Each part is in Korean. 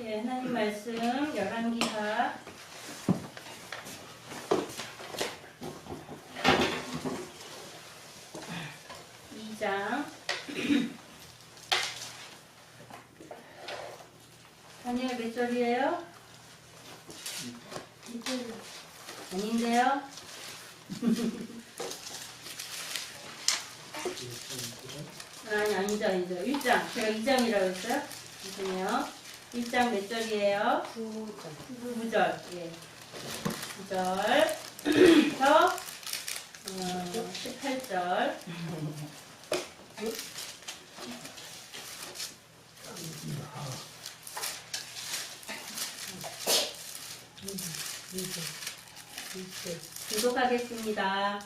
예, 하나님 말씀 열왕기하 2장. 다니엘 몇 절이에요? 아닌데요? 아니죠. 1장. 제가 2장이라고 했어요? 죄송해요. 1장 몇 절이에요? 9절. 예. 9절부터 18절. 기록하겠습니다.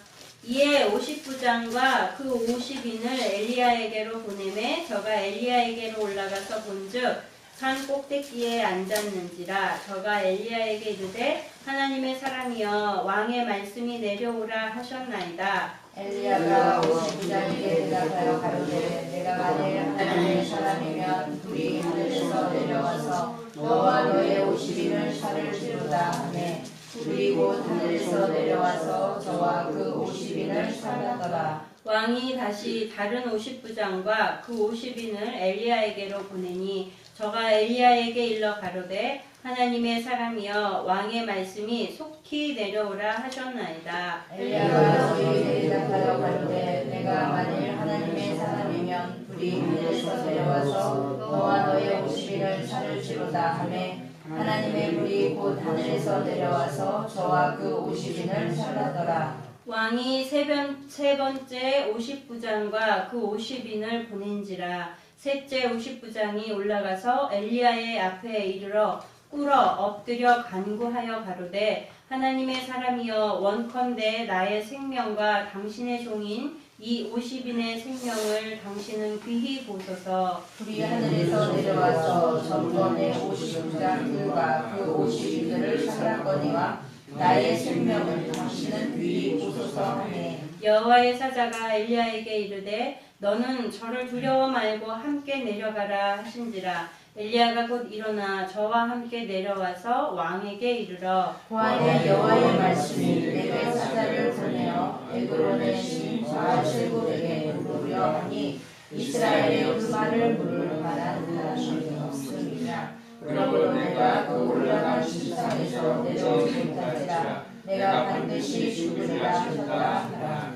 이에 50부장과 그 50인을 엘리야에게로 보내매 저가 엘리야에게로 올라가서 본즉 산 꼭대기에 앉았는지라. 저가 엘리야에게 이르되 하나님의 사람이여 왕의 말씀이 내려오라 하셨나이다. 엘리야가 50부장에게 대답하여 가로되 내가 만일 하나님의 사람이면 불이 하늘에서 내려와서 너와 너의 50인을 살을 지르다 하매 불이 곧 하늘에서 내려와서 저와 그 50인을 살랐더라. 왕이 다시 다른 50부장과 그 50인을 엘리야에게로 보내니 저가 엘리야에게 일러 가로되 하나님의 사람이여 왕의 말씀이 속히 내려오라 하셨나이다. 엘리야가 저에게 대답하여 가로되 내가 만일 하나님의 사람이면 불이 하늘에서 내려와서 너와 너의 50인을 살을 지르다 하매 하나님의 불이 곧 하늘에서 내려와서 저와 그 50인을 살랐더라. 왕이 세 번째 50부장과 그 50인을 보낸지라. 셋째 50부장이 올라가서 엘리야의 앞에 이르러 꿇어 엎드려 간구하여 가로되 하나님의 사람이여 원컨대 나의 생명과 당신의 종인 이 50인의 생명을 당신은 귀히 보소서. 불이 하늘에서 내려와서 전번에 50부장들과 그 50인들을 살랐거니와 나의 생명을 당신은 귀히 보소서 하네. 여호와의 사자가 엘리야에게 이르되 너는 저를 두려워 말고 함께 내려가라 하신지라. 엘리야가 곧 일어나 저와 함께 내려와서 왕에게 이르러 보아내 여호와의 말씀이 내게 사자를 보내어 에그론의 신 바알세불에게 물으려 하니 이스라엘의 그 말을 물을 만한 사람이 없음이냐. 그러므로 내가 그 올라간 신상에서 내려오지 못할지라 내가 반드시 죽으리라 하셨다 하라.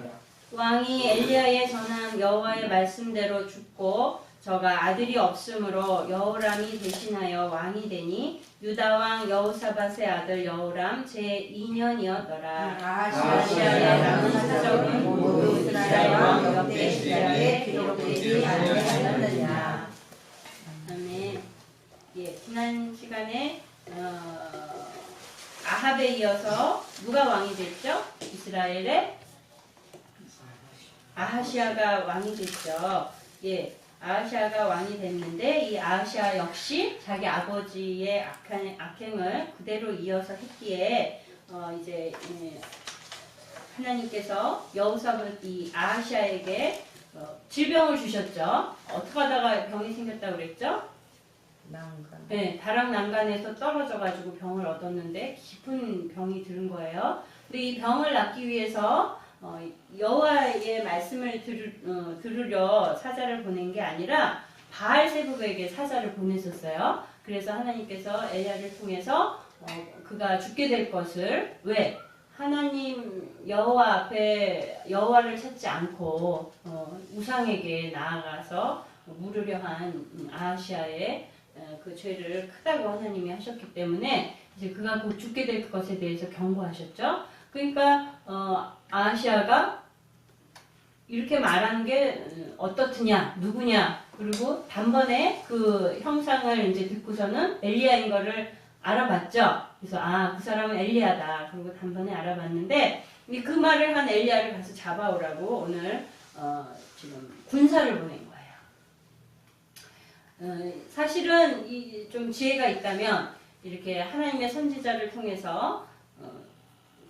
왕이 엘리야의 전한 여호와의 말씀대로 죽고 저가 아들이 없으므로 여호람이 대신하여 왕이 되니 유다 왕 여호사밧의 아들 여호람 제2년이었더라. 아하시아의 남은 사적은 모두 이스라엘 왕 역대 시작에 기록되지 아니하였느냐. 아멘. 예, 지난 시간에 아합에 이어서 누가 왕이 됐죠? 이스라엘의 아하시아가 왕이 됐죠. 예, 아하시아가 왕이 됐는데 이 아하시아 역시 자기 아버지의 악행을 그대로 이어서 했기에 이제 하나님께서 여호사밧 이 아하시아에게 질병을 주셨죠. 어떻게 하다가 병이 생겼다고 그랬죠? 난간. 네, 다락난간에서 떨어져가지고 병을 얻었는데 깊은 병이 들은 거예요. 근데 이 병을 낫기 위해서 여호와의 말씀을 들으려 사자를 보낸 게 아니라 바알세불에게 사자를 보냈었어요. 그래서 하나님께서 엘리야를 통해서 그가 죽게 될 것을 왜? 하나님 여호와 앞에 여호와를 찾지 않고 우상에게 나아가서 물으려 한 아하시아의 그 죄를 크다고 하나님이 하셨기 때문에 이제 그가 곧 죽게 될 것에 대해서 경고하셨죠. 그러니까 아하시아가 이렇게 말하는 게 어떻느냐, 누구냐, 그리고 단번에 그 형상을 이제 듣고서는 엘리야인 거를 알아봤죠. 그래서 그 사람은 엘리야다. 그리고 단번에 알아봤는데 그 말을 한 엘리야를 가서 잡아오라고 오늘 지금 군사를 보낸 거예요. 사실은 좀 지혜가 있다면 이렇게 하나님의 선지자를 통해서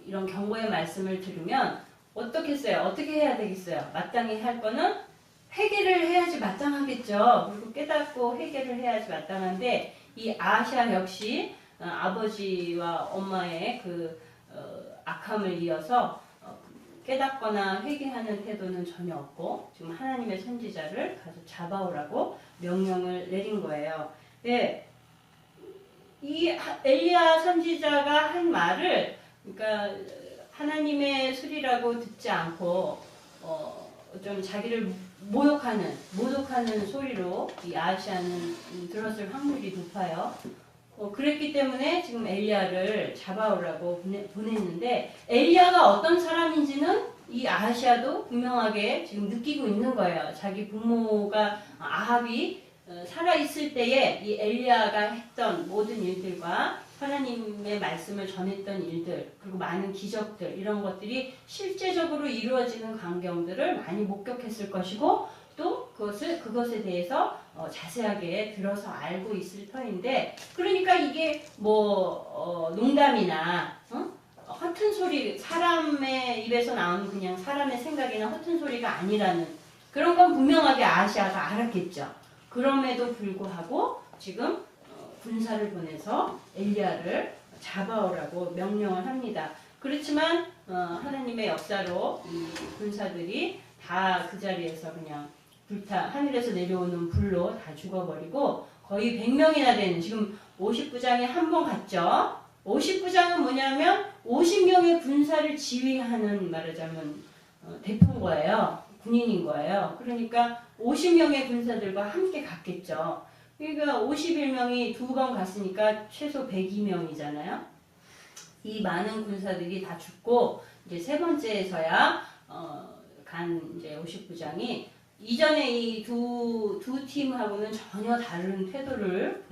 이런 경고의 말씀을 들으면 어떻게 했어요? 어떻게 해야 되겠어요? 마땅히 할 거는 회개를 해야지 마땅하겠죠. 그리고 깨닫고 회개를 해야지 마땅한데 이 아하시아 역시 아버지와 엄마의 그 악함을 이어서 깨닫거나 회개하는 태도는 전혀 없고 지금 하나님의 선지자를 가서 잡아오라고 명령을 내린 거예요. 네, 이 엘리야 선지자가 한 말을 그러니까 하나님의 소리라고 듣지 않고 좀 자기를 모독하는 소리로 이 아하시아는 들었을 확률이 높아요. 그랬기 때문에 지금 엘리야를 잡아오라고 보냈는데 엘리야가 어떤 사람인지는 이 아하시아도 분명하게 지금 느끼고 있는 거예요. 자기 부모가 아합이 살아있을 때에 이 엘리야가 했던 모든 일들과 하나님의 말씀을 전했던 일들 그리고 많은 기적들 이런 것들이 실제적으로 이루어지는 광경들을 많이 목격했을 것이고 또 그것에 대해서 자세하게 들어서 알고 있을 터인데 그러니까 이게 뭐 농담이나 허튼 소리 사람의 입에서 나오는 그냥 사람의 생각이나 허튼 소리가 아니라는 그런 건 분명하게 아하시아가 알았겠죠. 그럼에도 불구하고 지금 군사를 보내서 엘리야를 잡아오라고 명령을 합니다. 그렇지만 하나님의 역사로 이 군사들이 다 그 자리에서 그냥 하늘에서 내려오는 불로 다 죽어버리고 거의 100명이나 되는 지금 50부장이 한 번 갔죠. 50부장은 뭐냐면 50명의 군사를 지휘하는 말하자면 대표인 거예요. 군인인 거예요. 그러니까 50명의 군사들과 함께 갔겠죠. 그러니까 51명이 두 번 갔으니까 최소 102명이잖아요. 이 많은 군사들이 다 죽고 이제 세 번째에서야 간 이제 50부장이 이전에 이 두 팀하고는 전혀 다른 태도를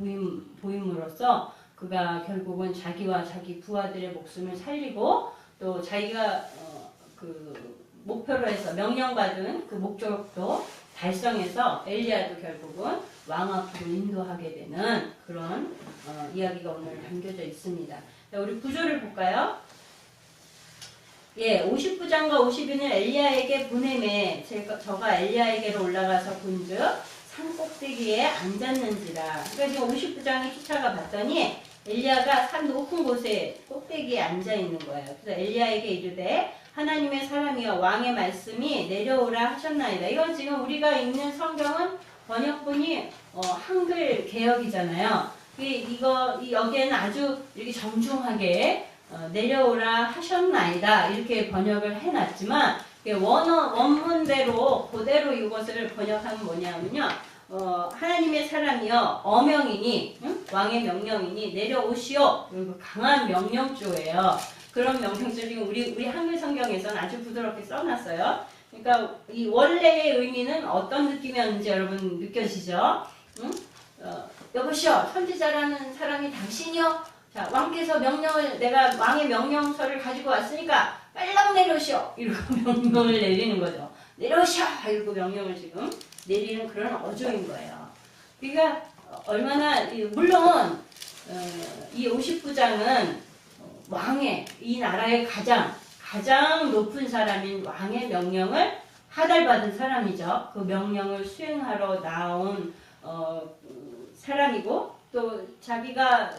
보임으로써 그가 결국은 자기와 자기 부하들의 목숨을 살리고 또 자기가 그 목표로 해서 명령받은 그 목적도 달성해서 엘리야도 결국은 왕 앞으로 인도하게 되는 그런 이야기가 오늘 담겨져 있습니다. 자, 우리 구조를 볼까요? 예, 50부장과 50인을 엘리야에게 보내매 저가 엘리야에게로 올라가서 본즉 산 꼭대기에 앉았는지라. 그러니까 지금 50부장이 쫓아가 봤더니 엘리야가 산 높은 곳에 꼭대기에 앉아 있는 거예요. 그래서 엘리야에게 이르되 하나님의 사람이여 왕의 말씀이 내려오라 하셨나이다. 이건 지금 우리가 읽는 성경은 번역본이 한글 개역이잖아요. 여기에는 아주 이렇게 정중하게 내려오라 하셨나이다 이렇게 번역을 해놨지만 원문대로 그대로 이것을 번역하면 뭐냐면요. 하나님의 사람이여 어명이니 왕의 명령이니 내려오시오. 그리고 강한 명령조예요. 그런 명령조를 우리 한글 성경에서는 아주 부드럽게 써놨어요. 그러니까 이 원래의 의미는 어떤 느낌이었는지 여러분 느껴지죠? 여보시오 선지자라는 사람이 당신이요? 자, 왕께서 내가 왕의 명령서를 가지고 왔으니까 빨랑 내려오시오! 이러고 명령을 내리는 거죠. 내려오시오! 이러고 명령을 지금 내리는 그런 어조인 거예요. 그러니까 얼마나 물론 이 50부장은 왕의 이 나라의 가장 높은 사람인 왕의 명령을 하달받은 사람이죠. 그 명령을 수행하러 나온 사람이고 또 자기가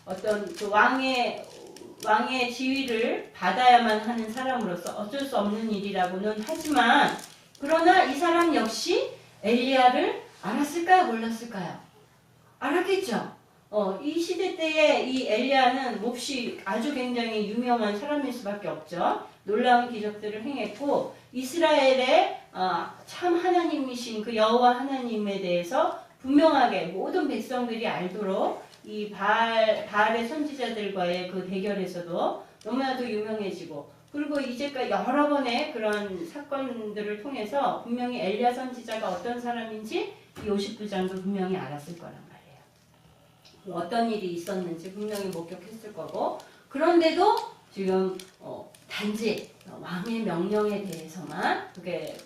어떤 그 왕의 지위를 받아야만 하는 사람으로서 어쩔 수 없는 일이라고는 하지만 그러나 이 사람 역시 엘리야를 알았을까요? 몰랐을까요? 알았겠죠. 이 시대 때에 이 엘리야는 몹시 아주 굉장히 유명한 사람일 수밖에 없죠. 놀라운 기적들을 행했고 이스라엘의 참 하나님이신 그 여호와 하나님에 대해서 분명하게 모든 백성들이 알도록 이 바알의 선지자들과의 그 대결에서도 너무나도 유명해지고 그리고 이제까지 여러 번의 그런 사건들을 통해서 분명히 엘리야 선지자가 어떤 사람인지 이 50부장도 분명히 알았을 거란 말이에요. 어떤 일이 있었는지 분명히 목격했을 거고 그런데도 지금 단지 왕의 명령에 대해서만 그게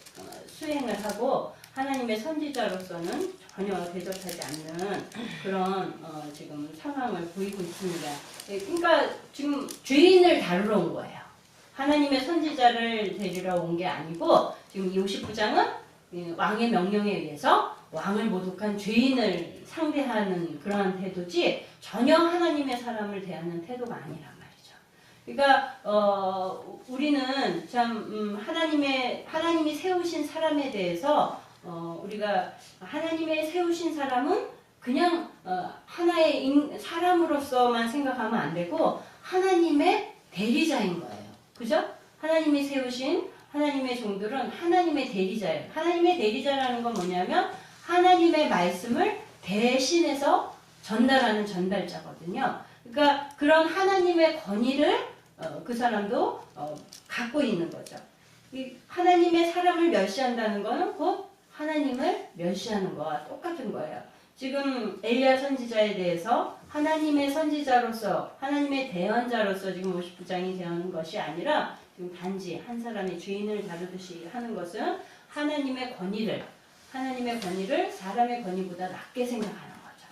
수행을 하고 하나님의 선지자로서는 전혀 대접하지 않는 그런 지금 상황을 보이고 있습니다. 그러니까 지금 죄인을 다루러 온 거예요. 하나님의 선지자를 데리러 온 게 아니고 지금 이 50부장은 왕의 명령에 의해서 왕을 모독한 죄인을 상대하는 그러한 태도지 전혀 하나님의 사람을 대하는 태도가 아니란 말이죠. 그러니까 우리는 참 하나님이 세우신 사람에 대해서 우리가 하나님의 세우신 사람은 그냥 하나의 사람으로서만 생각하면 안 되고 하나님의 대리자인 거예요. 그죠? 하나님이 세우신 하나님의 종들은 하나님의 대리자예요. 하나님의 대리자라는 건 뭐냐면 하나님의 말씀을 대신해서 전달하는 전달자거든요. 그러니까 그런 하나님의 권위를 그 사람도 갖고 있는 거죠. 이 하나님의 사람을 멸시한다는 것은 곧 하나님을 멸시하는 거와 똑같은 거예요. 지금 엘리야 선지자에 대해서 하나님의 선지자로서 하나님의 대언자로서 지금 59장이 되는 것이 아니라 지금 단지 한 사람의 죄인을 다루듯이 하는 것은 하나님의 권위를 사람의 권위보다 낮게 생각하는 거죠.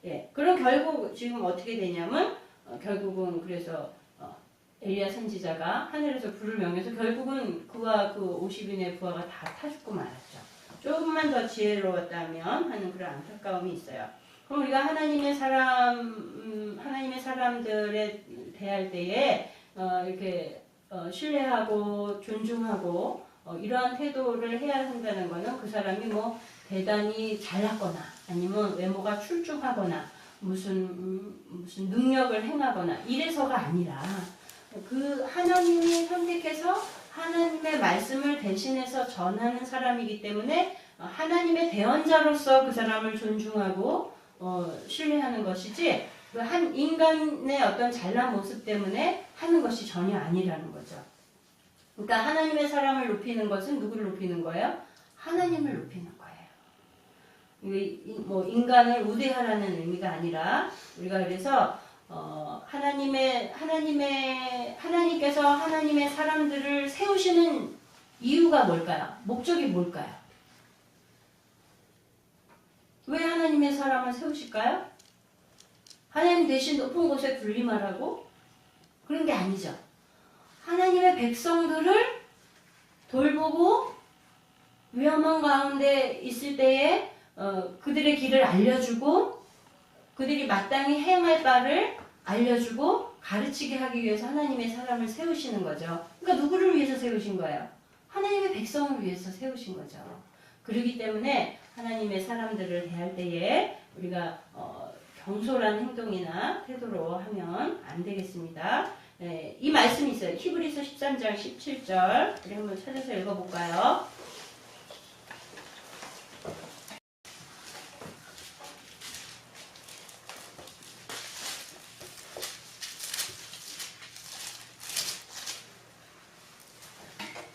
예, 그럼 결국 지금 어떻게 되냐면 결국은 그래서 엘리야 선지자가 하늘에서 불을 명해서 결국은 그와 그 50인의 부하가 다 타 죽고 말았죠. 조금만 더 지혜로웠다면 하는 그런 안타까움이 있어요. 그럼 우리가 하나님의 사람들에 대할 때에 이렇게 신뢰하고 존중하고 이러한 태도를 해야 한다는 것은 그 사람이 뭐 대단히 잘났거나 아니면 외모가 출중하거나 무슨 능력을 행하거나 이래서가 아니라 그 하나님이 선택해서 하나님의 말씀을 대신해서 전하는 사람이기 때문에 하나님의 대언자로서 그 사람을 존중하고 신뢰하는 것이지 그 한 인간의 어떤 잘난 모습 때문에 하는 것이 전혀 아니라는 거죠. 그러니까 하나님의 사람을 높이는 것은 누구를 높이는 거예요? 하나님을 높이는 거예요. 뭐 인간을 우대하라는 의미가 아니라 우리가 그래서 하나님께서 하나님의 사람들을 세우시는 이유가 뭘까요? 목적이 뭘까요? 왜 하나님의 사람을 세우실까요? 하나님 대신 높은 곳에 군림하라고? 그런 게 아니죠. 하나님의 백성들을 돌보고 위험한 가운데 있을 때에 그들의 길을 알려주고 그들이 마땅히 행할 바를 알려주고 가르치게 하기 위해서 하나님의 사람을 세우시는 거죠. 그러니까 누구를 위해서 세우신 거예요? 하나님의 백성을 위해서 세우신 거죠. 그렇기 때문에 하나님의 사람들을 대할 때에 우리가 경솔한 행동이나 태도로 하면 안 되겠습니다. 네, 이 말씀이 있어요. 히브리서 13장 17절 우리 한번 찾아서 읽어볼까요?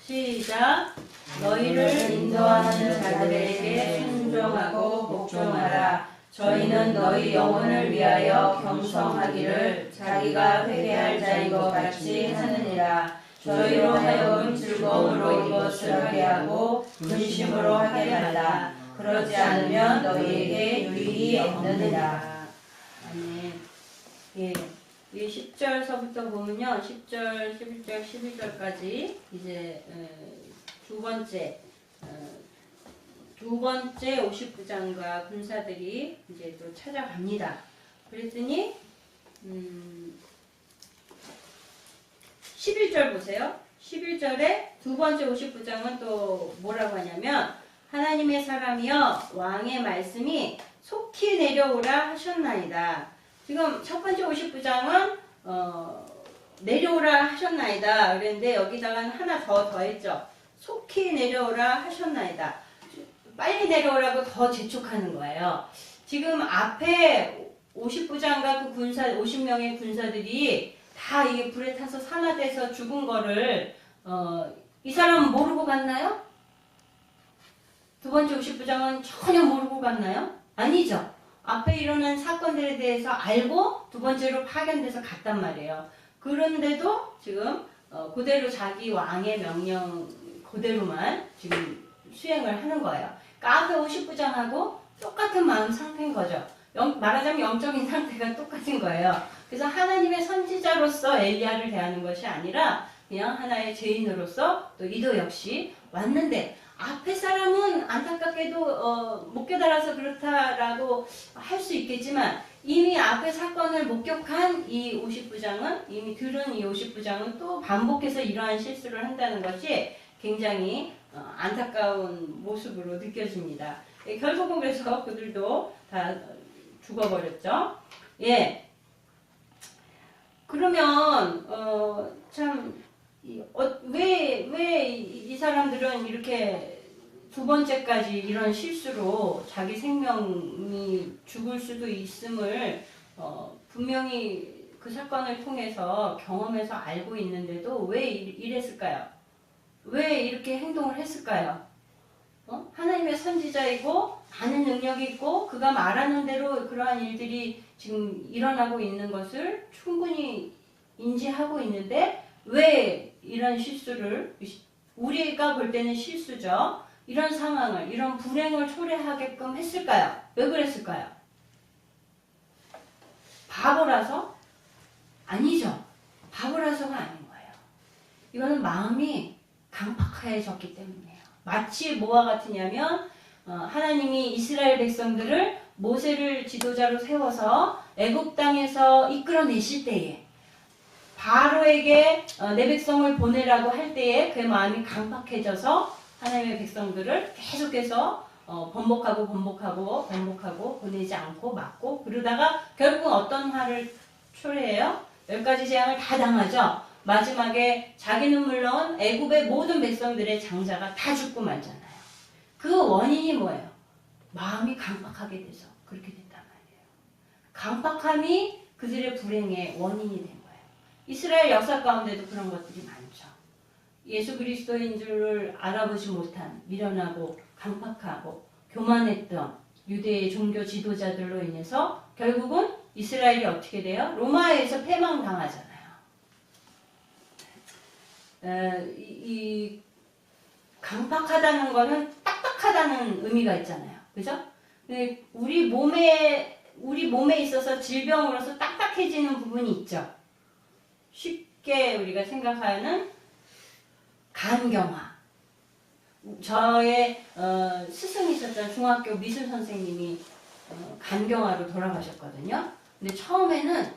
시작. 너희를 인도하는 자들에게 순종하고 복종하라. 저희는 너희 영혼을 위하여 경성하기를 자기가 회개할 자인 것 같이 하느니라. 저희로 하여금 즐거움으로 이것을 하게 하고 근심으로 하게 말라. 그러지 않으면 너희에게 유익이 없느니라. 아멘. 예. 이 10절서부터 보면요. 10절, 11절, 12절까지 이제 두 번째 59장과 군사들이 이제 또 찾아갑니다. 그랬더니 11절 보세요. 11절에 두 번째 59장은 또 뭐라고 하냐면 하나님의 사람이여 왕의 말씀이 속히 내려오라 하셨나이다. 지금 첫 번째 59장은 내려오라 하셨나이다. 그랬는데 여기다가 하나 더했죠. 속히 내려오라 하셨나이다. 빨리 내려오라고 더 재촉하는 거예요. 지금 앞에 59장과 그 군사 50명의 군사들이 다 이게 불에 타서 산화돼서 죽은 거를 이 사람은 모르고 갔나요? 두 번째 59장은 전혀 모르고 갔나요? 아니죠. 앞에 일어난 사건들에 대해서 알고 두 번째로 파견돼서 갔단 말이에요. 그런데도 지금 그대로 자기 왕의 명령 그대로만 지금 수행을 하는 거예요. 그러니까 앞에 59장하고 똑같은 마음 상태인 거죠. 말하자면 영적인 상태가 똑같은 거예요. 그래서 하나님의 선지자로서 엘리야를 대하는 것이 아니라 그냥 하나의 죄인으로서 또 이도 역시 왔는데 앞에 사람은 안타깝게도 못 깨달아서 그렇다라고 할 수 있겠지만 이미 앞에 사건을 목격한 이 50부장은 이미 들은 이 50부장은 또 반복해서 이러한 실수를 한다는 것이 굉장히 안타까운 모습으로 느껴집니다. 결국은 그래서 그들도 다 죽어버렸죠. 예. 그러면 왜 이 사람들은 이렇게 두 번째까지 이런 실수로 자기 생명이 죽을 수도 있음을 분명히 그 사건을 통해서 경험해서 알고 있는데도 왜 이랬을까요? 왜 이렇게 행동을 했을까요? 하나님의 선지자이고 많은 능력이 있고 그가 말하는 대로 그러한 일들이 지금 일어나고 있는 것을 충분히 인지하고 있는데 왜 이런 실수를, 우리가 볼 때는 실수죠. 이런 상황을, 이런 불행을 초래하게끔 했을까요? 왜 그랬을까요? 바보라서? 아니죠. 바보라서가 아닌 거예요. 이거는 마음이 강팍해졌기 때문이에요. 마치 뭐와 같으냐면 하나님이 이스라엘 백성들을 모세를 지도자로 세워서 애굽 땅에서 이끌어내실 때에 바로에게 내 백성을 보내라고 할 때에 그의 마음이 강팍해져서 하나님의 백성들을 계속해서 번복하고 보내지 않고 막고 그러다가 결국은 어떤 화를 초래해요? 10가지 재앙을 다 당하죠. 마지막에 자기는 물론 애굽의 모든 백성들의 장자가 다 죽고 말잖아요. 그 원인이 뭐예요? 마음이 강팍하게 돼서 그렇게 됐단 말이에요. 강팍함이 그들의 불행의 원인이 된 거예요. 이스라엘 역사 가운데도 그런 것들이 많죠. 예수 그리스도인 줄을 알아보지 못한 미련하고 강팍하고 교만했던 유대의 종교 지도자들로 인해서 결국은 이스라엘이 어떻게 돼요? 로마에서 패망당하잖아요. 이 강팍하다는 거는 딱딱하다는 의미가 있잖아요. 그죠? 우리 몸에 있어서 질병으로서 딱딱해지는 부분이 있죠. 쉽게 우리가 생각하는 간경화. 저의 스승이셨던 중학교 미술 선생님이 간경화로 돌아가셨거든요. 근데 처음에는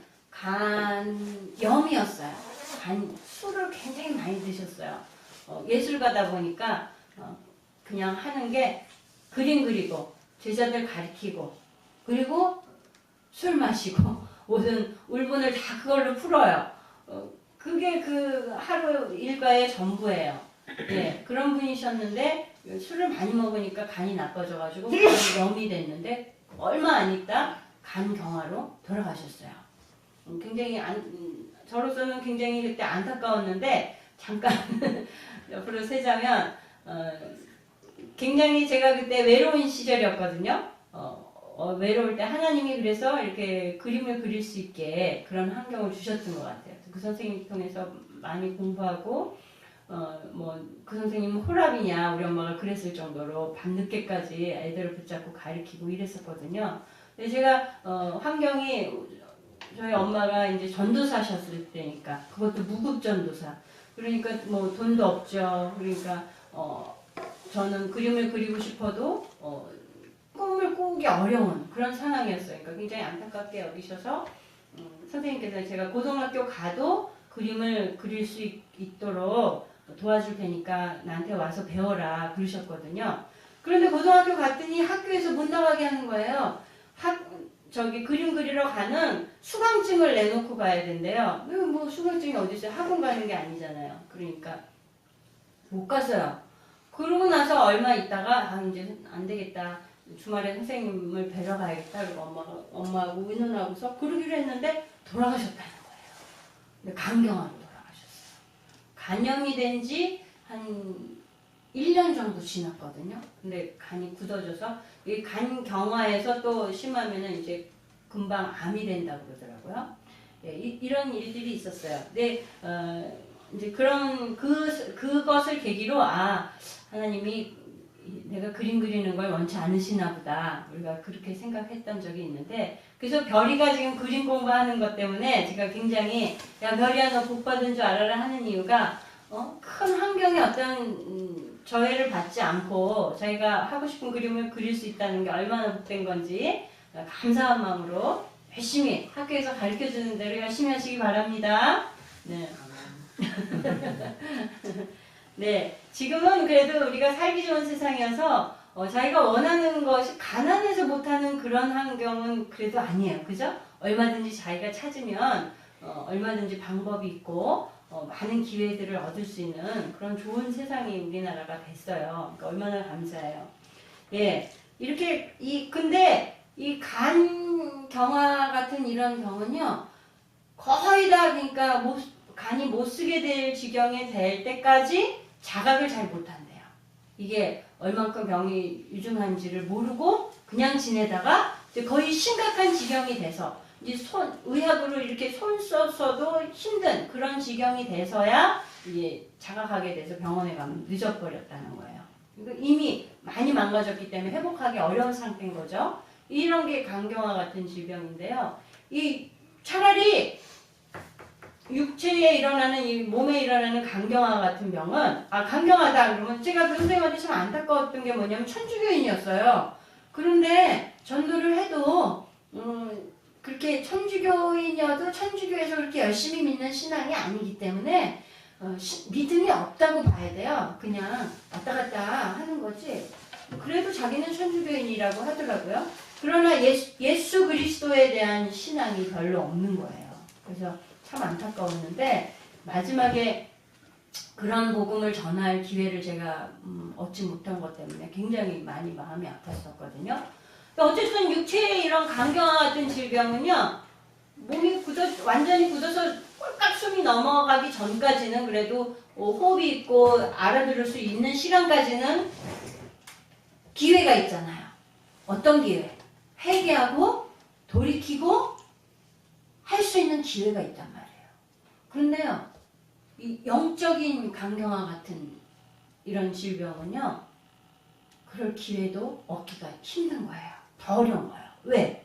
간염이었어요. 술을 굉장히 많이 드셨어요. 예술가다 보니까 그냥 하는 게 그림 그리고 제자들 가르치고 그리고 술 마시고 모든 울분을 다 그걸로 풀어요. 그게 그 하루 일과의 전부예요. 예, 그런 분이셨는데 술을 많이 먹으니까 간이 나빠져가지고 간염이 됐는데 얼마 안 있다 간경화로 돌아가셨어요. 굉장히 저로서는 굉장히 그때 안타까웠는데 잠깐 옆으로 세자면 굉장히 제가 그때 외로운 시절이었거든요. 외로울 때 하나님이 그래서 이렇게 그림을 그릴 수 있게 그런 환경을 주셨던 것 같아요. 그 선생님 통해서 많이 공부하고 그 선생님은 호랍이냐 우리 엄마가 그랬을 정도로 밤늦게까지 애들을 붙잡고 가르치고 이랬었거든요. 근데 제가 환경이 저희 엄마가 이제 전도사셨을 때니까 그것도 무급 전도사. 그러니까 뭐 돈도 없죠. 그러니까 저는 그림을 그리고 싶어도 꿈을 꾸기 어려운 그런 상황이었어요. 그러니까 굉장히 안타깝게 여기셔서 선생님께서 제가 고등학교 가도 그림을 그릴 수 있도록 도와줄 테니까 나한테 와서 배워라 그러셨거든요. 그런데 고등학교 갔더니 학교에서 못 나가게 하는 거예요. 그림 그리러 가는 수강증을 내놓고 가야 된대요. 뭐 수강증이 어디 있어요? 학원 가는 게 아니잖아요. 그러니까 못 갔어요. 그러고 나서 얼마 있다가 이제 안 되겠다. 주말에 선생님을 뵈러 가야겠다. 그리고 엄마하고 의논하고서 그러기로 했는데 돌아가셨다는 거예요. 근데 간경화로 돌아가셨어요. 간염이 된 지 한 1년 정도 지났거든요. 근데 간이 굳어져서 이 간경화에서 또 심하면은 이제 금방 암이 된다고 그러더라고요. 예, 이런 일들이 있었어요. 근데 이제 그것을 계기로 하나님이 내가 그림 그리는 걸 원치 않으시나 보다. 우리가 그렇게 생각했던 적이 있는데 그래서 별이가 지금 그림 공부하는 것 때문에 제가 굉장히 야 별이야 너 복 받은 줄 알아라 하는 이유가 큰 환경에 어떤 저해를 받지 않고 자기가 하고 싶은 그림을 그릴 수 있다는 게 얼마나 복된 건지 감사한 마음으로 열심히 학교에서 가르쳐주는 대로 열심히 하시기 바랍니다. 네. 네, 지금은 그래도 우리가 살기 좋은 세상이어서 자기가 원하는 것이 가난해서 못하는 그런 환경은 그래도 아니에요. 그죠? 얼마든지 자기가 찾으면 얼마든지 방법이 있고 많은 기회들을 얻을 수 있는 그런 좋은 세상이 우리나라가 됐어요. 그러니까 얼마나 감사해요. 예, 이렇게 근데 이 간경화 같은 이런 병은요, 거의 다 그러니까 간이 못 쓰게 될 지경에 될 때까지 자각을 잘 못한대요. 이게 얼만큼 병이 유중한지를 모르고 그냥 지내다가 이제 거의 심각한 지경이 돼서 이제 의학으로 이렇게 손 써서도 힘든 그런 지경이 돼서야 이제 자각하게 돼서 병원에 가면 늦어버렸다는 거예요. 그러니까 이미 많이 망가졌기 때문에 회복하기 어려운 상태인 거죠. 이런 게 간경화 같은 질병인데요. 이 차라리 육체에 일어나는 이 몸에 일어나는 간경화 같은 병은 간경화다 그러면 제가 그 선생님한테 참 안타까웠던 게 뭐냐면 천주교인이었어요. 그런데 전도를 해도 그렇게 천주교인이어도 천주교에서 그렇게 열심히 믿는 신앙이 아니기 때문에 믿음이 없다고 봐야 돼요. 그냥 왔다 갔다 하는 거지. 그래도 자기는 천주교인이라고 하더라고요. 그러나 예수 그리스도에 대한 신앙이 별로 없는 거예요. 그래서 참 안타까웠는데 마지막에 그런 복음을 전할 기회를 제가 얻지 못한 것 때문에 굉장히 많이 마음이 아팠었거든요. 어쨌든 육체의 이런 간경화 같은 질병은요, 몸이 완전히 굳어서 꼴깍 숨이 넘어가기 전까지는 그래도 호흡이 있고 알아들을 수 있는 시간까지는 기회가 있잖아요. 어떤 기회? 회개하고 돌이키고 할 수 있는 기회가 있단 말이에요. 그런데요, 이 영적인 간경화 같은 이런 질병은요, 그럴 기회도 얻기가 힘든 거예요. 더 어려운 거예요. 왜?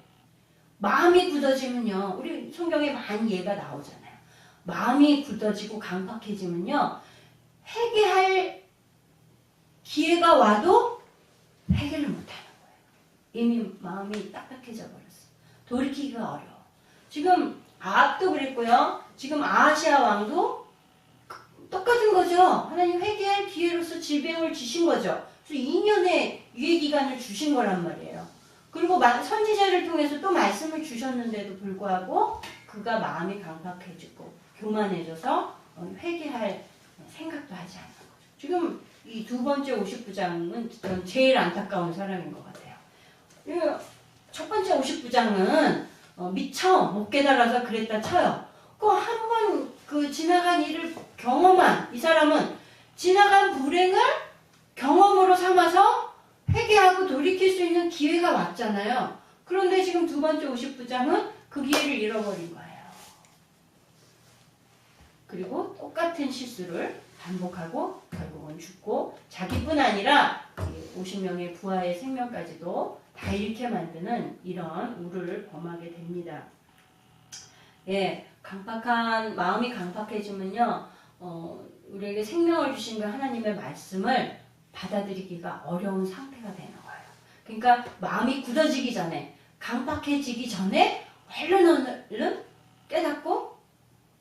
마음이 굳어지면요, 우리 성경에 많이 예가 나오잖아요. 마음이 굳어지고 강팍해지면요, 회개할 기회가 와도 회개를 못하는 거예요. 이미 마음이 딱딱해져 버렸어요. 돌이키기가 어려워. 지금 아합도 그랬고요. 지금 아하시아 왕도 똑같은 거죠. 하나님 회개할 기회로서 질병을 주신 거죠. 그래서 2년의 유예 기간을 주신 거란 말이에요. 그리고 선지자를 통해서 또 말씀을 주셨는데도 불구하고 그가 마음이 강팍해지고 교만해져서 회개할 생각도 하지 않는 거죠. 지금 이 두 번째 50부장은 전 제일 안타까운 사람인 것 같아요. 첫 번째 50부장은 미처 못 깨달아서 그랬다 쳐요. 그 한 번 지나간 일을 경험한 이 사람은 지나간 불행을 경험으로 삼아서 회개하고 돌이킬 수 있는 기회가 왔잖아요. 그런데 지금 두 번째 50부장은 그 기회를 잃어버린 거예요. 그리고 똑같은 실수를 반복하고 결국은 죽고 자기뿐 아니라 50명의 부하의 생명까지도 다 잃게 만드는 이런 우를 범하게 됩니다. 예, 마음이 강팍해지면요, 우리에게 생명을 주신 그 하나님의 말씀을 받아들이기가 어려운 상태가 되는 거예요. 그러니까 마음이 굳어지기 전에, 강팍해지기 전에 얼른 깨닫고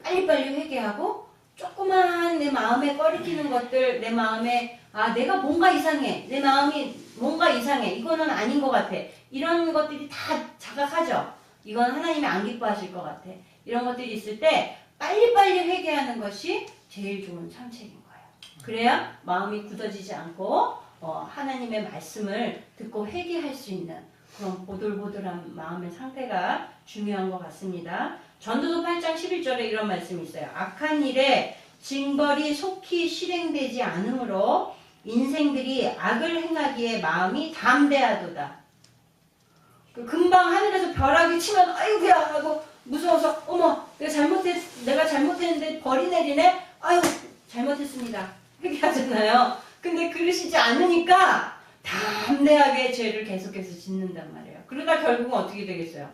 빨리빨리 회개하고 조그만 내 마음에 꺼리키는 것들, 내 마음에 내가 뭔가 이상해, 내 마음이 뭔가 이상해, 이거는 아닌 것 같아, 이런 것들이 다 자각하죠. 이건 하나님이 안 기뻐하실 것 같아, 이런 것들이 있을 때 빨리빨리 회개하는 것이 제일 좋은 참책인 거예요. 그래야 마음이 굳어지지 않고 하나님의 말씀을 듣고 회개할 수 있는 그런 보들보들한 마음의 상태가 중요한 것 같습니다. 전도서 8장 11절에 이런 말씀이 있어요. 악한 일에 징벌이 속히 실행되지 않으므로 인생들이 악을 행하기에 마음이 담대하도다. 금방 하늘에서 벼락이 치면 아이고야 하고 무서워서 어머 내가 잘못했는데 벌이 내리네, 아유 잘못했습니다 이렇게 하잖아요. 근데 그러시지 않으니까 담대하게 죄를 계속해서 짓는단 말이에요. 그러다 결국은 어떻게 되겠어요?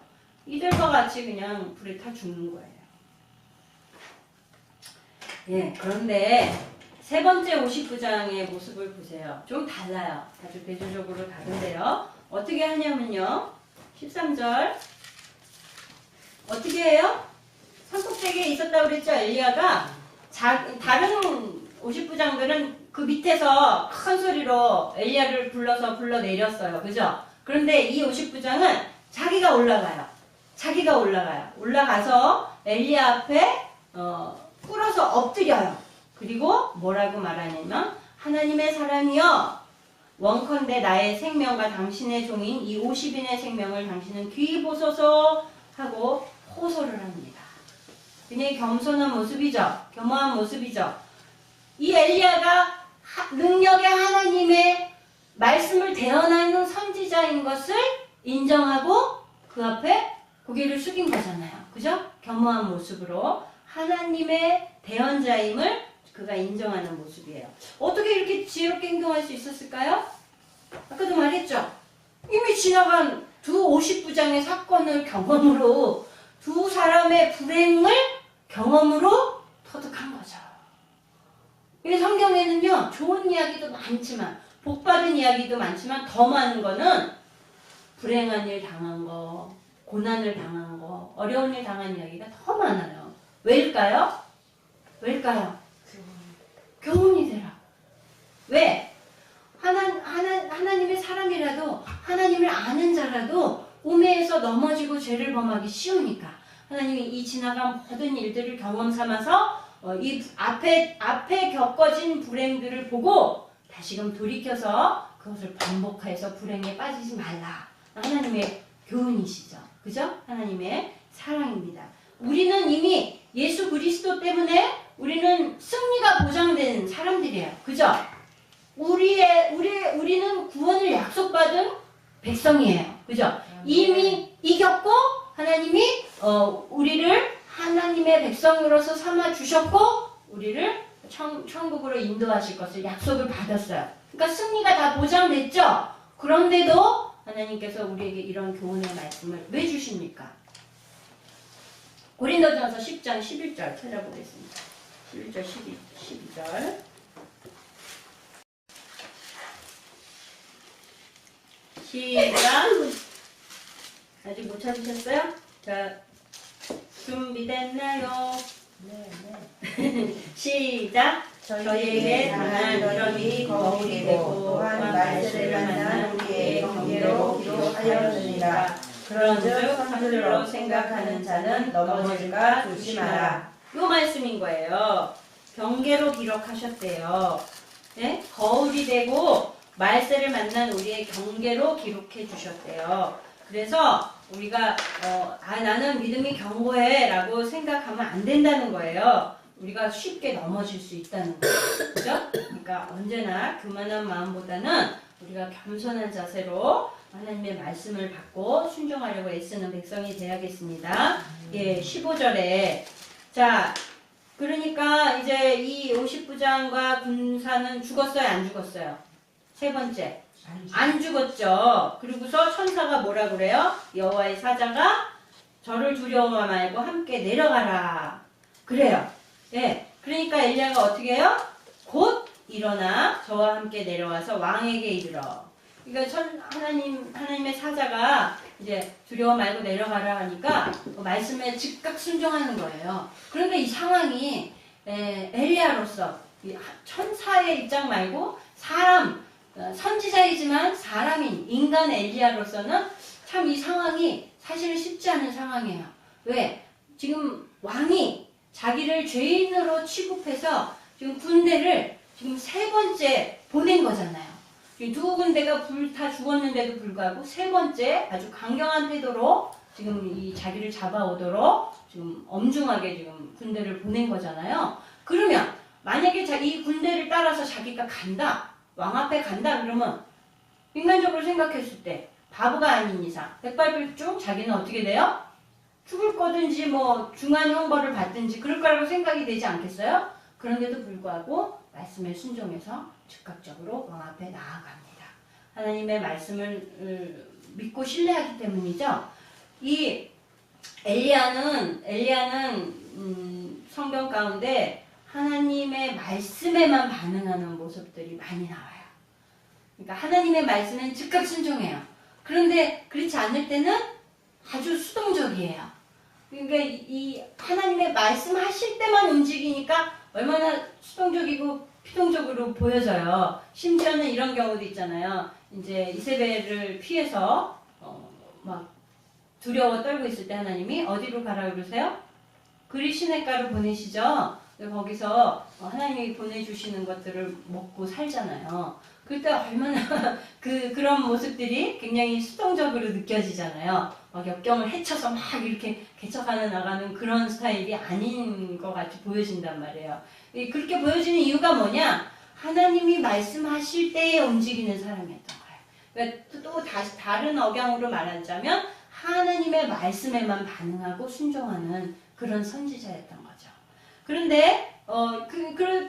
이들과 같이 그냥 불에 타 죽는 거예요. 예, 그런데 세 번째 59장의 모습을 보세요. 좀 달라요. 아주 대조적으로 다른데요. 어떻게 하냐면요. 13절 어떻게 해요? 산꼭대기에 있었다고 그랬죠. 엘리야가 다른 59장들은 그 밑에서 큰 소리로 엘리야를 불러내렸어요. 그죠? 그런데 이 59장은 자기가 올라가요. 올라가서 엘리야 앞에 꿇어서 엎드려요. 그리고 뭐라고 말하냐면 하나님의 사람이여 원컨대 나의 생명과 당신의 종인 이 50인의 생명을 당신은 귀히 보소서 하고 호소를 합니다. 굉장히 겸손한 모습이죠. 겸허한 모습이죠. 이 엘리야가 능력의 하나님의 말씀을 대언하는 선지자인 것을 인정하고 그 앞에 고개를 숙인 거잖아요. 그죠? 겸허한 모습으로 하나님의 대언자임을 그가 인정하는 모습이에요. 어떻게 이렇게 지혜롭게 행동할 수 있었을까요? 아까도 말했죠. 이미 지나간 두 50부장의 사건을 경험으로 두 사람의 불행을 경험으로 터득한 거죠. 이 성경에는요, 좋은 이야기도 많지만, 복받은 이야기도 많지만, 더 많은 거는 불행한 일 당한 거, 고난을 당한 거, 어려운 일 당한 이야기가 더 많아요. 왜일까요? 교훈이 되라. 왜? 하나님의 사람이라도, 하나님을 아는 자라도, 우매에서 넘어지고 죄를 범하기 쉬우니까. 하나님이 이 지나간 모든 일들을 경험 삼아서 이 앞에 겪어진 불행들을 보고 다시금 돌이켜서 그것을 반복해서 불행에 빠지지 말라. 하나님의 교훈이시죠. 그죠? 하나님의 사랑입니다. 우리는 이미 예수 그리스도 때문에 우리는 승리가 보장된 사람들이에요. 그죠? 우리는 구원을 약속받은 백성이에요. 그죠? 이미 이겼고 하나님이 우리를 하나님의 백성으로서 삼아 주셨고 우리를 천국으로 인도하실 것을 약속을 받았어요. 그러니까 승리가 다 보장됐죠. 그런데도 하나님께서 우리에게 이런 교훈의 말씀을 왜 주십니까? 고린도전서 10장 11절 찾아보겠습니다. 11절 12절 시작. 아직 못 찾으셨어요? 자, 준비됐나요? 네. 시작. 저희에게 당한 이런 일이 거울이 되고 또한 말세를 만난 우리의 경계로 기록하였느니라. 그런즉 선들로 생각하는 자는 넘어질까 조심하라. 이 말씀인 거예요. 경계로 기록하셨대요. 네? 거울이 되고 말세를 만난 우리의 경계로 기록해 주셨대요. 그래서 우리가 나는 믿음이 견고해 라고 생각하면 안 된다는 거예요. 우리가 쉽게 넘어질 수 있다는 거예요. 그죠? 그러니까 언제나 교만한 마음보다는 우리가 겸손한 자세로 하나님의 말씀을 받고 순종하려고 애쓰는 백성이 되야겠습니다. 예, 15절에 자, 그러니까 이제 이 50부장과 군사는 죽었어요, 안 죽었어요? 세 번째, 안 죽었죠. 그리고서 천사가 뭐라 그래요? 여호와의 사자가 저를 두려워 말고 함께 내려가라. 그래요. 예. 그러니까 엘리야가 어떻게 해요? 곧 일어나 저와 함께 내려와서 왕에게 이르러. 그러니까 하나님의 사자가 이제 두려워 말고 내려가라 하니까 말씀에 즉각 순종하는 거예요. 그런데 이 상황이 엘리야로서 천사의 입장 말고 사람 선지자이지만 사람인 인간 엘리야로서는 참 이 상황이 사실은 쉽지 않은 상황이에요. 왜? 지금 왕이 자기를 죄인으로 취급해서 지금 군대를 지금 세 번째 보낸 거잖아요. 두 군데가 불타 죽었는데도 불구하고 세 번째 아주 강경한 태도로 지금 이 자기를 잡아오도록 지금 엄중하게 지금 군대를 보낸 거잖아요. 그러면 만약에 이 군대를 따라서 자기가 간다. 왕 앞에 간다 그러면 인간적으로 생각했을 때 바보가 아닌 이상 백발백중 자기는 어떻게 돼요? 죽을 거든지 뭐 중한 형벌을 받든지 그럴 거라고 생각이 되지 않겠어요? 그런데도 불구하고 말씀에 순종해서 즉각적으로 왕 앞에 나아갑니다. 하나님의 말씀을 믿고 신뢰하기 때문이죠. 이 엘리야는 성경 가운데 하나님의 말씀에만 반응하는 모습들이 많이 나와요. 그러니까 하나님의 말씀엔 즉각 순종해요. 그런데 그렇지 않을 때는 아주 수동적이에요. 그러니까 이 하나님의 말씀하실 때만 움직이니까 얼마나 수동적이고 피동적으로 보여져요. 심지어는 이런 경우도 있잖아요. 이제 이세벨을 피해서 막 두려워 떨고 있을 때 하나님이 어디로 가라 그러세요? 그리 시냇가로 보내시죠. 거기서 하나님이 보내주시는 것들을 먹고 살잖아요. 그때 얼마나 그런 모습들이 굉장히 수동적으로 느껴지잖아요. 막 역경을 헤쳐서 막 이렇게 개척하는 나가는 그런 스타일이 아닌 것 같이 보여진단 말이에요. 그렇게 보여지는 이유가 뭐냐? 하나님이 말씀하실 때에 움직이는 사람이었던 거예요. 그러니까 또 다시 다른 억양으로 말하자면 하나님의 말씀에만 반응하고 순종하는 그런 선지자였던 거죠. 그런데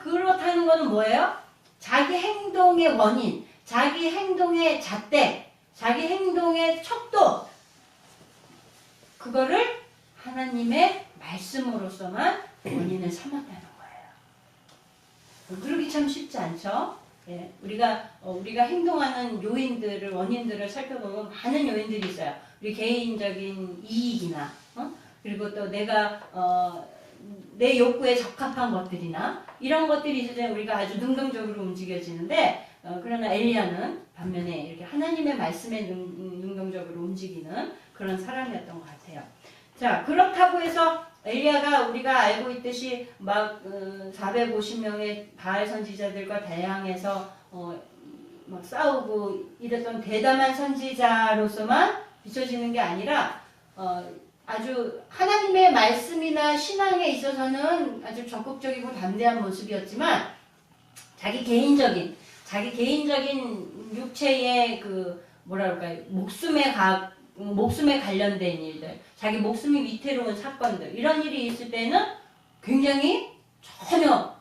그렇다는 것은 뭐예요? 자기 행동의 원인, 자기 행동의 잣대, 자기 행동의 척도, 그거를 하나님의 말씀으로서만 원인을 삼았다는 거예요. 그러기 참 쉽지 않죠? 예, 우리가 행동하는 요인들을, 원인들을 살펴보면 많은 요인들이 있어요. 우리 개인적인 이익이나, 그리고 또 내가, 내 욕구에 적합한 것들이나 이런 것들이 있을 때 우리가 아주 능동적으로 움직여지는데 그러나 엘리야는 반면에 이렇게 하나님의 말씀에 능동적으로 움직이는 그런 사람이었던 것 같아요. 자, 그렇다고 해서 엘리야가 우리가 알고 있듯이 막 450명의 바알 선지자들과 대항해서 막 싸우고 이랬던 대담한 선지자로서만 비춰지는 게 아니라 아주 하나님의 말씀이나 신앙에 있어서는 아주 적극적이고 담대한 모습이었지만 자기 개인적인 육체의 목숨에 관련된 일들, 자기 목숨이 위태로운 사건들, 이런 일이 있을 때는 굉장히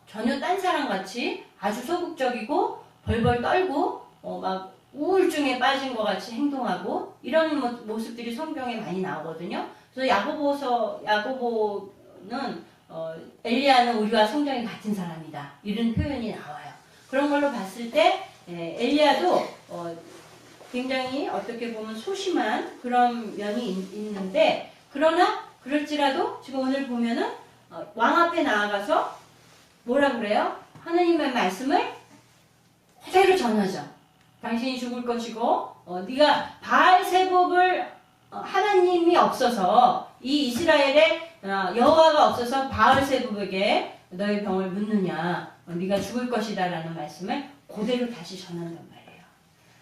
전혀 딴 사람 같이 아주 소극적이고 벌벌 떨고 막 우울증에 빠진 것 같이 행동하고 이런 모습들이 성경에 많이 나오거든요. 그래서 야고보는 엘리야는 우리와 성정이 같은 사람이다, 이런 표현이 나와요. 그런 걸로 봤을 때 엘리야도 굉장히 어떻게 보면 소심한 그런 면이 있는데, 그러나 그럴지라도 지금 오늘 보면은 왕 앞에 나아가서 뭐라 그래요? 하나님의 말씀을 그대로 전하죠. 당신이 죽을 것이고 네가 바알세복을 하나님이 없어서 이 이스라엘에 여호와가 없어서 바알세복에게 너의 병을 묻느냐, 네가 죽을 것이다 라는 말씀을 그대로 다시 전한단 말이에요.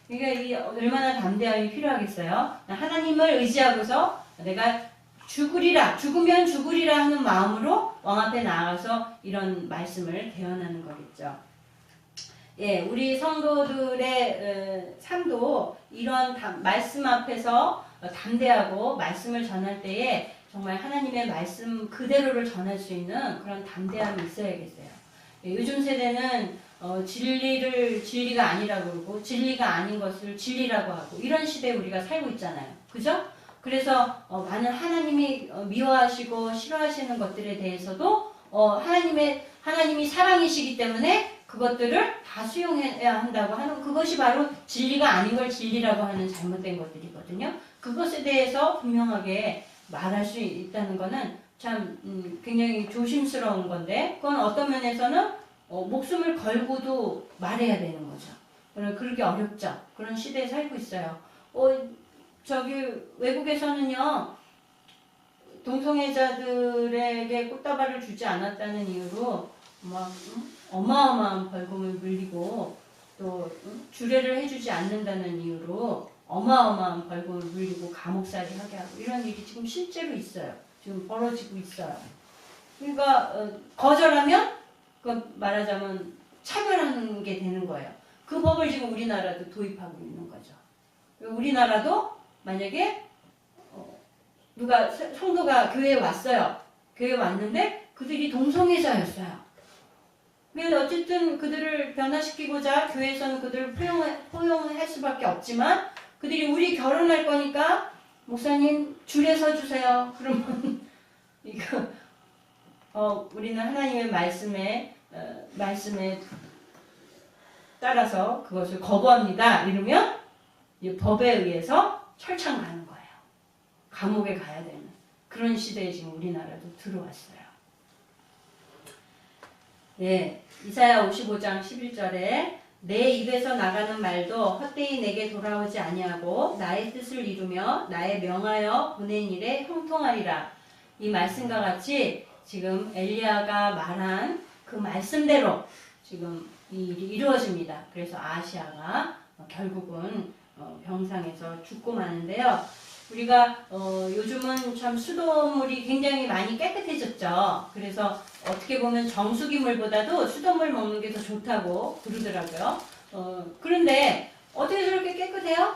그러니까 이 얼마나 담대함이 필요하겠어요. 하나님을 의지하고서 내가 죽으면 죽으리라 하는 마음으로 왕 앞에 나아가서 이런 말씀을 대언하는 거겠죠. 예, 우리 성도들의 삶도 이런 말씀 앞에서 담대하고 말씀을 전할 때에 정말 하나님의 말씀 그대로를 전할 수 있는 그런 담대함이 있어야겠어요. 예, 요즘 세대는 진리가 아니라고 그러고 진리가 아닌 것을 진리라고 하고 이런 시대에 우리가 살고 있잖아요. 그죠? 그래서 많은 하나님이 미워하시고 싫어하시는 것들에 대해서도 하나님이 사랑이시기 때문에 그것들을 다 수용해야 한다고 하는, 그것이 바로 진리가 아닌 걸 진리라고 하는 잘못된 것들이거든요. 그것에 대해서 분명하게 말할 수 있다는 것은 참 굉장히 조심스러운 건데, 그건 어떤 면에서는 목숨을 걸고도 말해야 되는 거죠. 그렇게 어렵죠. 그런 시대에 살고 있어요. 외국에서는요, 동성애자들에게 꽃다발을 주지 않았다는 이유로 막 어마어마한 벌금을 물리고, 또 주례를 해주지 않는다는 이유로 어마어마한 벌금을 물리고 감옥살이 하게 하고, 이런 일이 지금 실제로 있어요. 지금 벌어지고 있어요. 그러니까 거절하면 말하자면 차별하는 게 되는 거예요. 그 법을 지금 우리나라도 도입하고 있는 거죠. 우리나라도 만약에 성도가 교회에 왔어요. 교회에 왔는데 그들이 동성애자였어요. 그래서 어쨌든 그들을 변화시키고자 교회에서는 그들을 포용할 수밖에 없지만, 그들이 우리 결혼할 거니까 목사님 줄에 서 주세요. 그러면 이거 우리는 하나님의 말씀에 따라서 그것을 거부합니다. 이러면 이 법에 의해서 철창 가는 거예요. 감옥에 가야 되는 그런 시대에 지금 우리나라도 들어왔어요. 예, 이사야 55장 11절에 내 입에서 나가는 말도 헛되이 내게 돌아오지 아니하고 나의 뜻을 이루며 나의 명하여 보낸 일에 형통하리라. 이 말씀과 같이 지금 엘리야가 말한 그 말씀대로 지금 이 일이 이루어집니다. 그래서 아하시아가 결국은 병상에서 죽고 마는데요. 우리가 요즘은 참 수돗물이 굉장히 많이 깨끗해졌죠. 그래서 어떻게 보면 정수기물보다도 수돗물 먹는 게 더 좋다고 그러더라고요. 그런데 어떻게 저렇게 깨끗해요?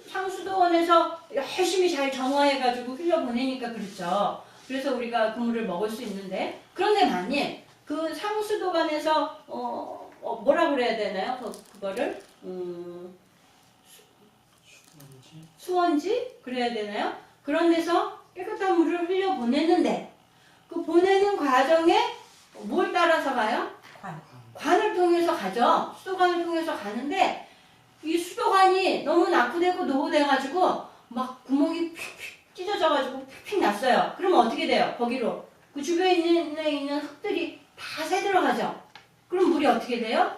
상수도원에서 열심히 잘 정화해가지고 흘려보내니까 그렇죠. 그래서 우리가 그 물을 먹을 수 있는데, 그런데 만일 그 상수도관에서 뭐라 그래야 되나요? 그거를 수원지? 그래야 되나요? 그런 데서 깨끗한 물을 흘려보냈는데 그 보내는 과정에 뭘 따라서 가요? 관을 통해서 가죠. 수도관을 통해서 가는데 이 수도관이 너무 낙후되고 노후돼가지고 막 구멍이 픽픽 찢어져가지고 픽픽 났어요. 그러면 어떻게 돼요? 거기로 그 주변에 있는 흙들이 다 새들어가죠. 그럼 물이 어떻게 돼요?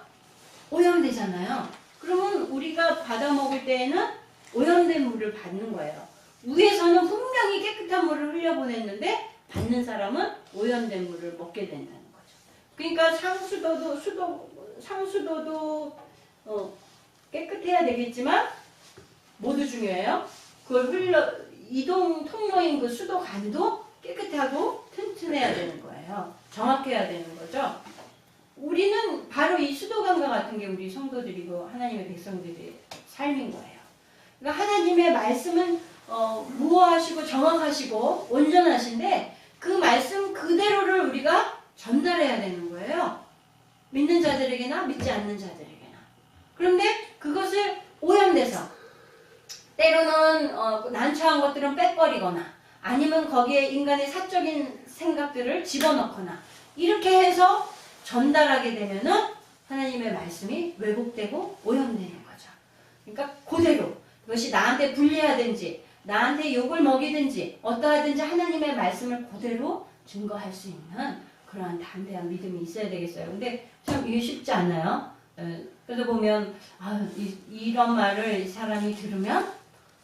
오염되잖아요. 그러면 우리가 받아 먹을 때에는 오염된 물을 받는 거예요. 위에서는 분명히 깨끗한 물을 흘려보냈는데 받는 사람은 오염된 물을 먹게 된다는 거죠. 그러니까 상수도도 깨끗해야 되겠지만 모두 중요해요. 그걸 이동 통로인 그 수도관도 깨끗하고 튼튼해야 되는 거예요. 정확해야 되는 거죠. 우리는 바로 이 수도관과 같은 게 우리 성도들이고 하나님의 백성들의 삶인 거예요. 그러니까 하나님의 말씀은 무어하시고 정확하시고 온전하신데 그 말씀 그대로를 우리가 전달해야 되는 거예요. 믿는 자들에게나 믿지 않는 자들에게나. 그런데 그것을 오염돼서 때로는 난처한 것들은 빽거리거나 아니면 거기에 인간의 사적인 생각들을 집어넣거나 이렇게 해서 전달하게 되면은 하나님의 말씀이 왜곡되고 오염되는 거죠. 그러니까 그대로 그것이 나한테 불리하든지 나한테 욕을 먹이든지 어떠하든지 하나님의 말씀을 그대로 증거할 수 있는 그러한 담대한 믿음이 있어야 되겠어요. 근데 참 이게 쉽지 않아요. 그래서 보면 이런 말을 이 사람이 들으면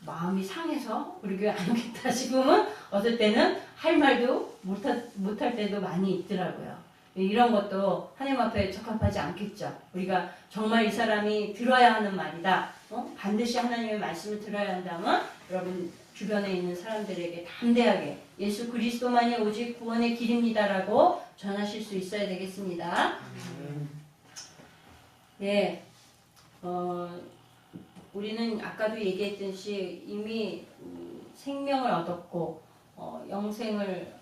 마음이 상해서 우리 교회 안 오겠다 싶으면 어떨 때는 할 말도 못할 때도 많이 있더라고요. 이런 것도 하나님 앞에 적합하지 않겠죠. 우리가 정말 이 사람이 들어야 하는 말이다. 반드시 하나님의 말씀을 들어야 한다면 여러분 주변에 있는 사람들에게 담대하게 예수 그리스도만이 오직 구원의 길입니다라고 전하실 수 있어야 되겠습니다. 네, 우리는 아까도 얘기했듯이 이미 생명을 얻었고 영생을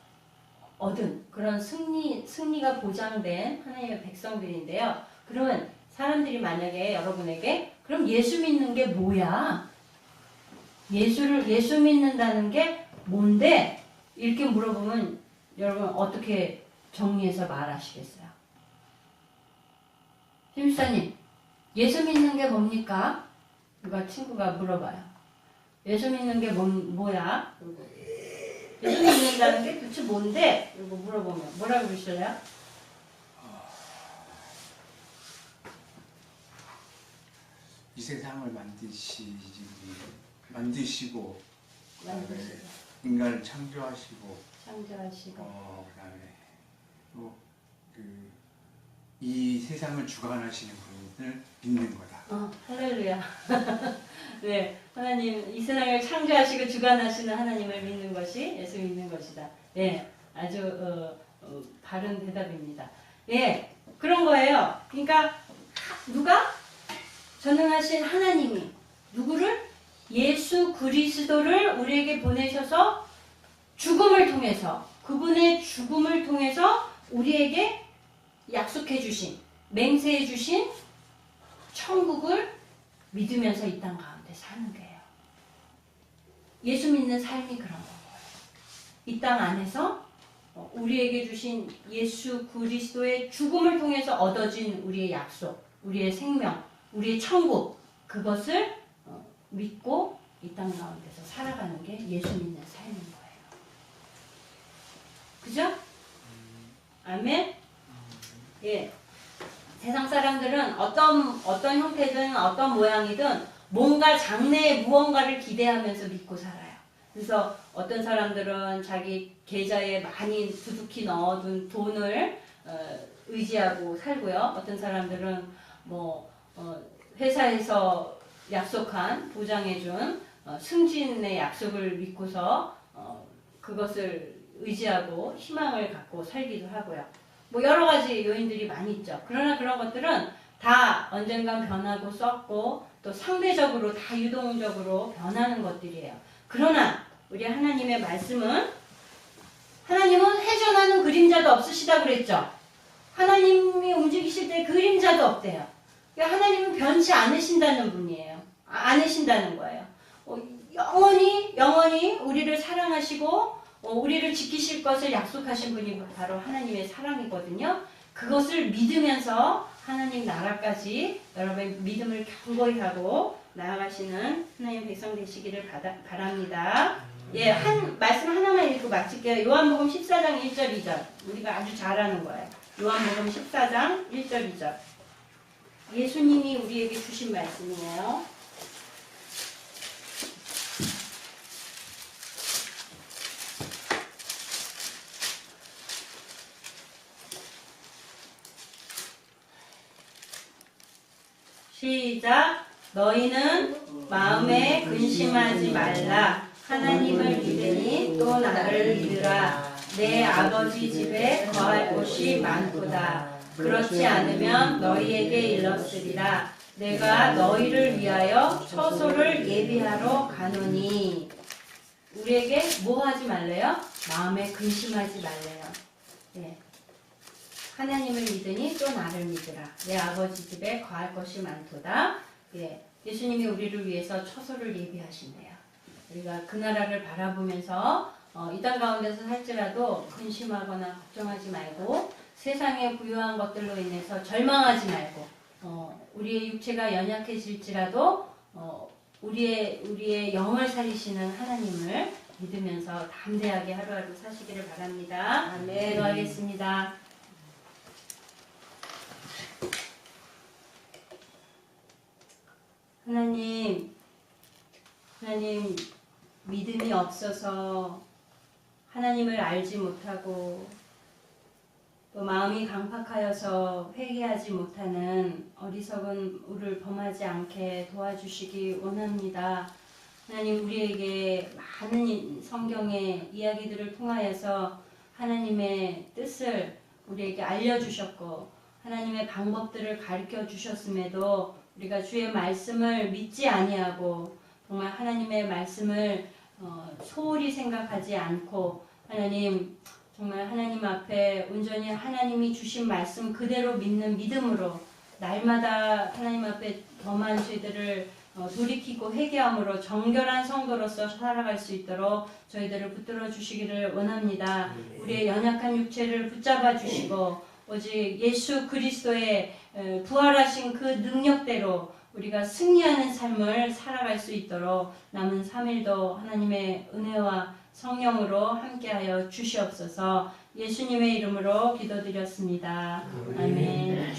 얻은 그런 승리가 보장된 하나님의 백성들인데요. 그러면 사람들이 만약에 여러분에게 그럼 예수 믿는 게 뭐야? 예수 믿는다는 게 뭔데? 이렇게 물어보면 여러분 어떻게 정리해서 말하시겠어요? 심사님, 예수 믿는 게 뭡니까? 누가 친구가 물어봐요. 예수 믿는 게 뭐야? 예수 믿는다는 게 도대체 뭔데? 이거 물어보면 뭐라고 그러실래요? 이 세상을 만드시고 인간을 창조하시고 그다음에 또 이 세상을 주관하시는 분을 믿는 거다. 할렐루야. 네, 하나님 이 세상을 창조하시고 주관하시는 하나님을 믿는 것이 예수 믿는 것이다. 네, 아주 바른 대답입니다. 예, 그런 거예요. 그러니까 누가 전능하신 하나님이 누구를 예수 그리스도를 우리에게 보내셔서 죽음을 통해서 그분의 죽음을 통해서 우리에게 약속해 주신 맹세해 주신 천국을 믿으면서 이 땅 가운데 사는 거예요. 예수 믿는 삶이 그런 거예요. 이 땅 안에서 우리에게 주신 예수 그리스도의 죽음을 통해서 얻어진 우리의 약속, 우리의 생명, 우리의 천국, 그것을 믿고 이 땅 가운데서 살아가는 게 예수 믿는 삶인 거예요. 그죠? 아멘? 예. 세상 사람들은 어떤 형태든 어떤 모양이든 뭔가 장래에 무언가를 기대하면서 믿고 살아요. 그래서 어떤 사람들은 자기 계좌에 많이 두둑히 넣어둔 돈을 의지하고 살고요. 어떤 사람들은 회사에서 약속한 보장해준 승진의 약속을 믿고서 그것을 의지하고 희망을 갖고 살기도 하고요. 여러 가지 요인들이 많이 있죠. 그러나 그런 것들은 다 언젠간 변하고 썩고 또 상대적으로 다 유동적으로 변하는 것들이에요. 그러나 우리 하나님의 말씀은 하나님은 회전하는 그림자도 없으시다 그랬죠. 하나님이 움직이실 때 그림자도 없대요. 그러니까 하나님은 변치 않으신다는 분이에요. 않으신다는 거예요. 영원히 우리를 사랑하시고 우리를 지키실 것을 약속하신 분이 바로 하나님의 사랑이거든요. 그것을 믿으면서 하나님 나라까지 여러분의 믿음을 견고히 하고 나아가시는 하나님 백성 되시기를 바랍니다. 예, 말씀 하나만 읽고 마칠게요. 요한복음 14장 1절 2절. 우리가 아주 잘 아는 거예요. 요한복음 14장 1절 2절. 예수님이 우리에게 주신 말씀이에요. 시작. 너희는 마음에 근심하지 말라. 하나님을 믿으니 또 나를 믿으라. 내 아버지 집에 거할 곳이 많도다. 그렇지 않으면 너희에게 일렀으리라. 내가 너희를 위하여 처소를 예비하러 가노니. 우리에게 뭐 하지 말래요? 마음에 근심하지 말래요. 네. 하나님을 믿으니 또 나를 믿으라. 내 아버지 집에 거할 것이 많도다. 예, 예수님이 우리를 위해서 처소를 예비하신대요. 우리가 그 나라를 바라보면서 이 땅 가운데서 살지라도 근심하거나 걱정하지 말고 세상의 부유한 것들로 인해서 절망하지 말고 우리의 육체가 연약해질지라도 우리의 영을 살리시는 하나님을 믿으면서 담대하게 하루하루 사시기를 바랍니다. 아멘. 기도하겠습니다. 하나님 믿음이 없어서 하나님을 알지 못하고 또 마음이 강팍하여서 회개하지 못하는 어리석은 우를 범하지 않게 도와주시기 원합니다. 하나님 우리에게 많은 성경의 이야기들을 통하여서 하나님의 뜻을 우리에게 알려주셨고 하나님의 방법들을 가르쳐 주셨음에도 우리가 주의 말씀을 믿지 아니하고 정말 하나님의 말씀을 소홀히 생각하지 않고 하나님 정말 하나님 앞에 온전히 하나님이 주신 말씀 그대로 믿는 믿음으로 날마다 하나님 앞에 범한 죄들을 돌이키고 회개함으로 정결한 성도로서 살아갈 수 있도록 저희들을 붙들어 주시기를 원합니다. 우리의 연약한 육체를 붙잡아 주시고 오직 예수 그리스도의 부활하신 그 능력대로 우리가 승리하는 삶을 살아갈 수 있도록 남은 3일도 하나님의 은혜와 성령으로 함께하여 주시옵소서. 예수님의 이름으로 기도드렸습니다. 아멘.